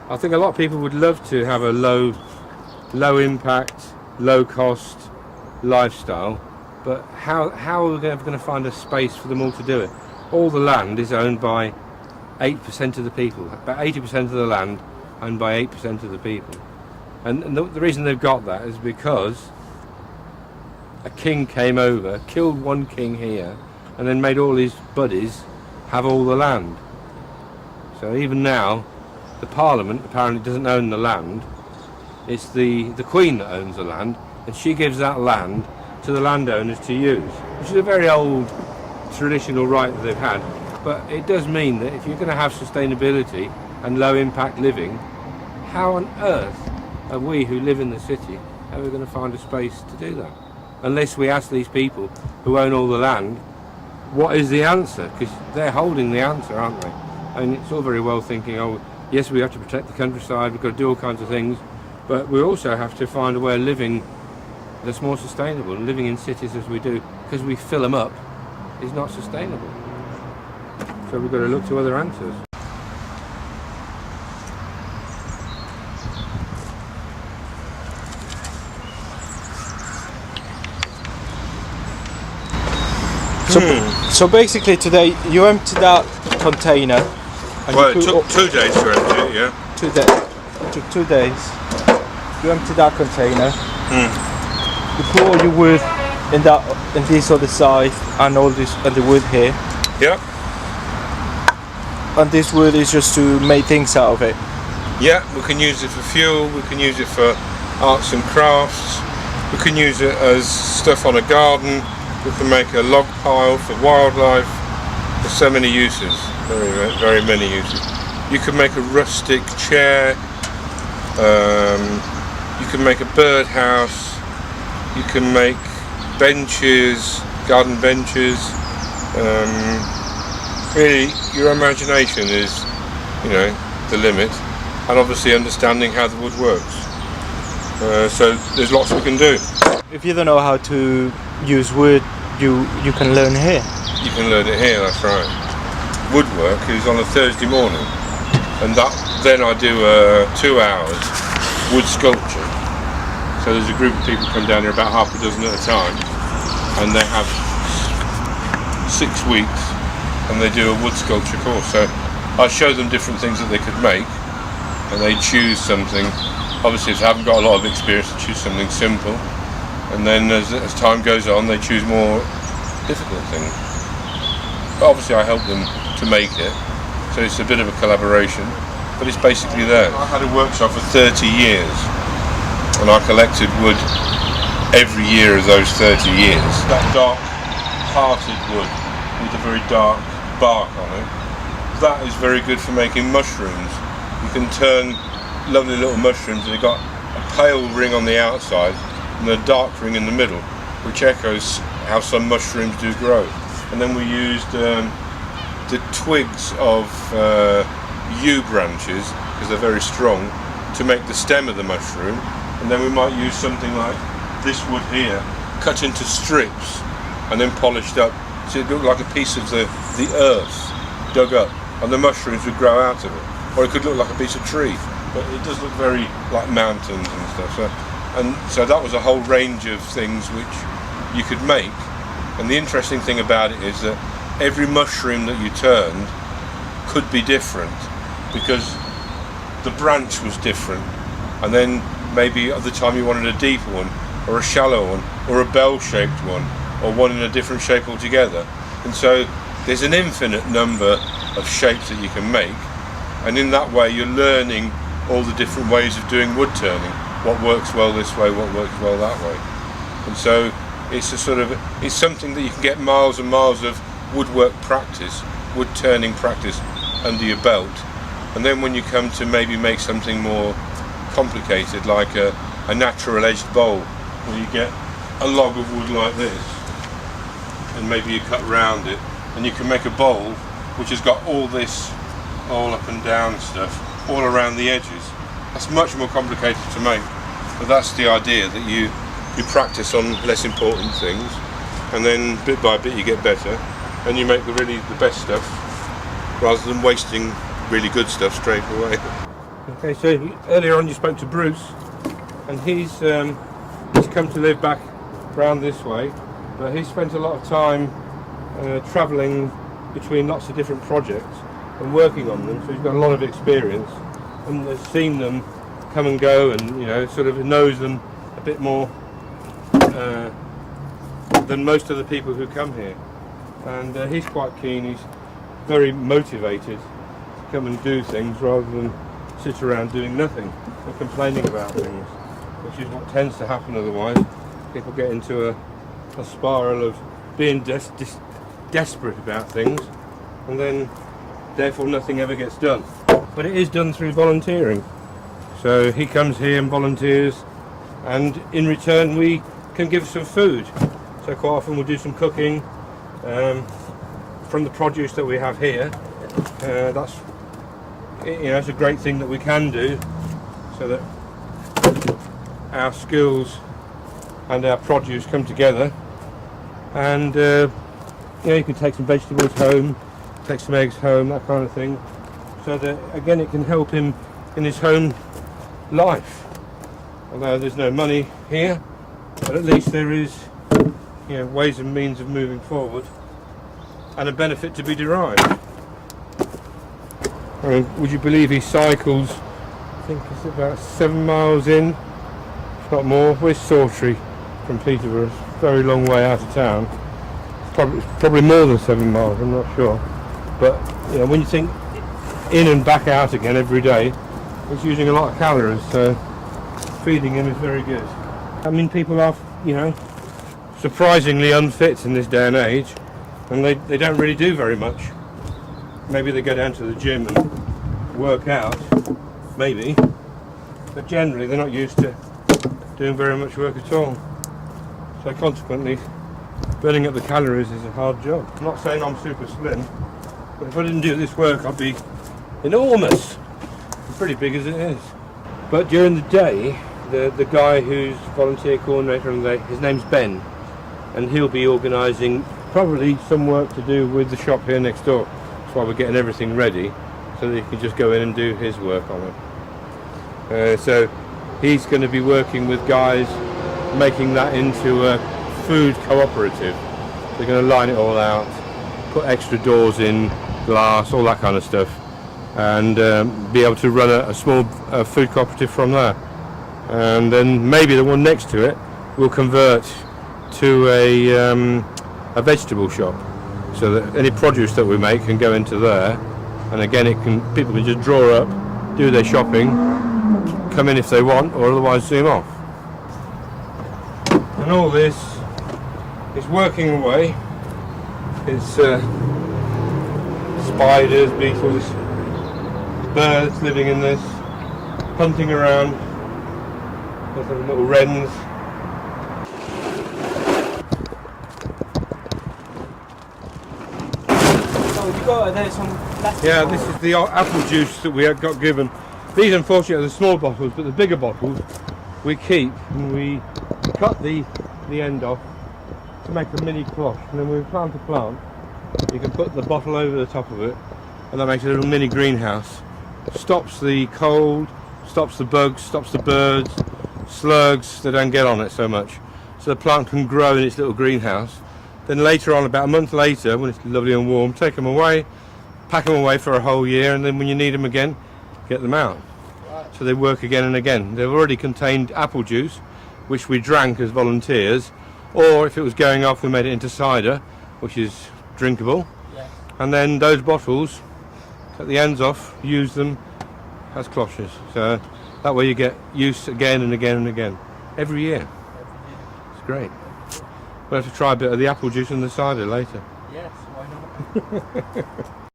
I think a lot of people would love to have a low impact, low cost lifestyle, but how are we ever going to find a space for them all to do it? All the land is owned by 8% of the people. About 80% of the land owned by 8% of the people. And the reason they've got that is because a king came over, killed one king here, and then made all his buddies have all the land. So even now, the Parliament apparently doesn't own the land. It's the Queen that owns the land, and she gives that land to the landowners to use, which is a very old traditional right that they've had. But it does mean that if you're going to have sustainability and low impact living, how on earth are we who live in the city ever going to find a space to do that? Unless we ask these people who own all the land, what is the answer? Because they're holding the answer, aren't they? I mean, it's all very well thinking, oh, yes, we have to protect the countryside, we've got to do all kinds of things, but we also have to find a way of living that's more sustainable. And living in cities as we do, because we fill them up, is not sustainable. So we've got to look to other answers. So basically today you emptied that container. Well, it took 2 days to empty it, yeah. 2 days. It took 2 days. You emptied that container. You put all your wood in this other side and all this and the wood here. Yeah. And this wood is just to make things out of it. Yeah, we can use it for fuel, we can use it for arts and crafts, we can use it as stuff on a garden, we can make a log pile for wildlife. There's so many uses, very many uses. You can make a rustic chair, you can make a birdhouse, you can make benches, garden benches. Really, your imagination is, the limit, and obviously understanding how the wood works. So there's lots we can do. If you don't know how to use wood, you can learn here. You can learn it here, that's right. Woodwork is on a Thursday morning, and then I do 2 hours wood sculpture. So there's a group of people come down here, about half a dozen at a time, and they have 6 weeks, and they do a wood sculpture course. So I show them different things that they could make, and they choose something. Obviously, if they haven't got a lot of experience, they choose something simple, and then as time goes on, they choose more difficult things. But obviously, I help them to make it, so it's a bit of a collaboration, but it's basically there. I had a workshop for 30 years, and I collected wood every year of those 30 years. That dark-hearted wood with a very dark bark on it, that is very good for making mushrooms. You can turn lovely little mushrooms, and they've got a pale ring on the outside and a dark ring in the middle, which echoes how some mushrooms do grow. And then we used the twigs of yew branches, because they're very strong, to make the stem of the mushroom. And then we might use something like this wood here, cut into strips and then polished up, so it looked like a piece of the earth dug up, and the mushrooms would grow out of it. Or it could look like a piece of tree, but it does look very like mountains and stuff. So that was a whole range of things which you could make. And the interesting thing about it is that every mushroom that you turned could be different, because the branch was different. And then maybe at the time you wanted a deeper one, or a shallow one, or a bell-shaped one, or one in a different shape altogether. And so there's an infinite number of shapes that you can make, and in that way you're learning all the different ways of doing wood turning. What works well this way, what works well that way. And so it's something that you can get miles and miles of woodwork practice, wood turning practice under your belt. And then when you come to maybe make something more complicated, like a natural edged bowl, where you get a log of wood like this, and maybe you cut round it, and you can make a bowl which has got all this, all up and down stuff, all around the edges. That's much more complicated to make, but that's the idea, that you practice on less important things, and then bit by bit you get better, and you make the best stuff, rather than wasting really good stuff straight away. Okay, so earlier on you spoke to Bruce, and he's come to live back round this way, but he spent a lot of time travelling between lots of different projects and working on them, so he's got a lot of experience and has seen them come and go, and sort of knows them a bit more than most of the people who come here. And he's quite keen, he's very motivated to come and do things rather than sit around doing nothing and complaining about things, which is what tends to happen otherwise. People get into a spiral of being desperate about things, and then therefore nothing ever gets done. But it is done through volunteering. So he comes here and volunteers, and in return we can give some food. So quite often we'll do some cooking from the produce that we have here. That's it's a great thing that we can do, so that our skills and our produce come together, and you can take some vegetables home, take some eggs home, that kind of thing, so that again it can help him in his home life. Although there's no money here, but at least there is ways and means of moving forward and a benefit to be derived. I mean, would you believe he cycles, I think it's about 7 miles in, if not more. Where's Sawtrey from Peterborough? It's a very long way out of town. Probably more than 7 miles, I'm not sure. But when you think in and back out again every day, it's using a lot of calories, so feeding him is very good. I mean, people are, surprisingly unfit in this day and age, and they don't really do very much. Maybe they go down to the gym and work out, maybe, but generally they're not used to doing very much work at all. So consequently, burning up the calories is a hard job. I'm not saying I'm super slim, but if I didn't do this work I'd be enormous. I'm pretty big as it is. But during the day, the guy who's volunteer coordinator on the day, his name's Ben, and he'll be organising probably some work to do with the shop here next door. That's why we're getting everything ready, so that he can just go in and do his work on it. So he's going to be working with guys making that into a food cooperative. They're going to line it all out, put extra doors in, glass, all that kind of stuff, and be able to run a small food cooperative from there. And then maybe the one next to it will convert to a vegetable shop, so that any produce that we make can go into there, and again people can just draw up, do their shopping, come in if they want, or otherwise zoom off. And all this is working away. It's spiders, beetles, birds living in this, hunting around. There's some little wrens. Yeah, this is the apple juice that we got given. These unfortunately are the small bottles, but the bigger bottles we keep, and we cut the end off to make a mini cloche, and then when we plant a plant, you can put the bottle over the top of it, and that makes a little mini greenhouse. Stops the cold, stops the bugs, stops the birds, slugs, they don't get on it so much. So the plant can grow in its little greenhouse. Then later on, about a month later, when it's lovely and warm, take them away, pack them away for a whole year, and then when you need them again, get them out. So they work again and again. They've already contained apple juice, which we drank as volunteers, or if it was going off, we made it into cider, which is drinkable. Yeah. And then those bottles, cut the ends off, use them as cloches. So that way you get use again and again and again, every year. It's great. We'll have to try a bit of the apple juice and the cider later. Yes, why not?